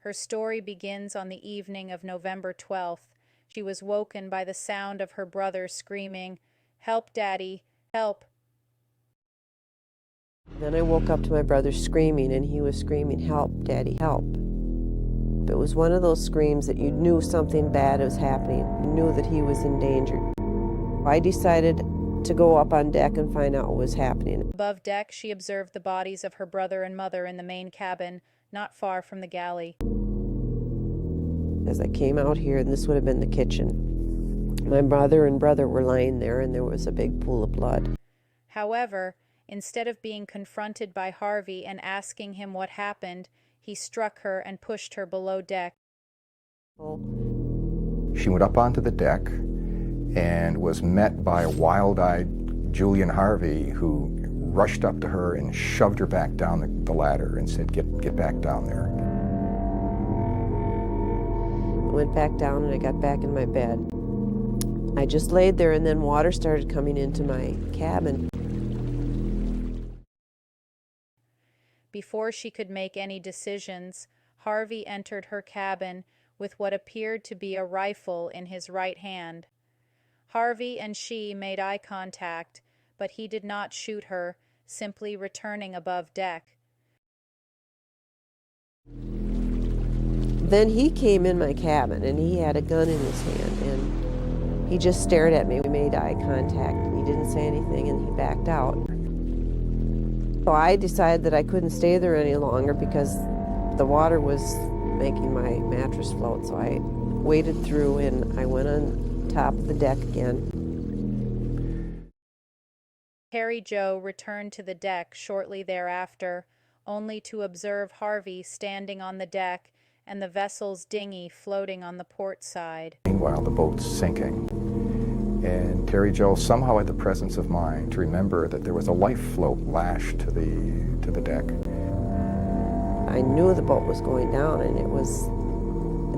Her story begins on the evening of November 12th. She was woken by the sound of her brother screaming, "Help, Daddy, help." Then I woke up to my brother screaming, and he was screaming, "Help, Daddy, help." It was one of those screams that you knew something bad was happening. You knew that he was in danger. I decided to go up on deck and find out what was happening. Above deck, she observed the bodies of her brother and mother in the main cabin, not far from the galley. As I came out here, and this would have been the kitchen, my mother and brother were lying there, and there was a big pool of blood. However, instead of being confronted by Harvey and asking him what happened, he struck her and pushed her below deck. She went up onto the deck and was met by a wild-eyed Julian Harvey, who rushed up to her and shoved her back down the ladder and said, get back down there. I went back down and I got back in my bed. I just laid there, and then water started coming into my cabin. Before she could make any decisions, Harvey entered her cabin with what appeared to be a rifle in his right hand. Harvey and she made eye contact, but he did not shoot her, simply returning above deck. Then he came in my cabin, and he had a gun in his hand, and he just stared at me. We made eye contact, and he didn't say anything, and he backed out. So I decided that I couldn't stay there any longer because the water was making my mattress float. So I waded through, and I went on top of the deck again. Terry Jo returned to the deck shortly thereafter, only to observe Harvey standing on the deck and the vessel's dinghy floating on the port side. Meanwhile, the boat's sinking. And Terry Jo somehow had the presence of mind to remember that there was a life float lashed to the deck. I knew the boat was going down, and it was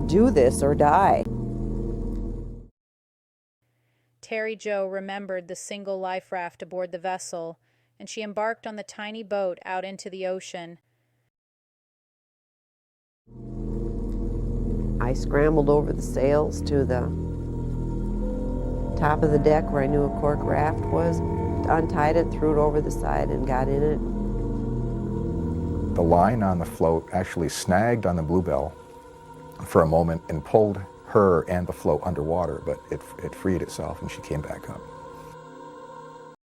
do this or die. Terry Jo remembered the single life raft aboard the vessel, and she embarked on the tiny boat out into the ocean. I scrambled over the sails to the top of the deck where I knew a cork raft was, untied it, threw it over the side, and got in it. The line on the float actually snagged on the Bluebell for a moment and pulled her and the float underwater, but it freed itself and she came back up.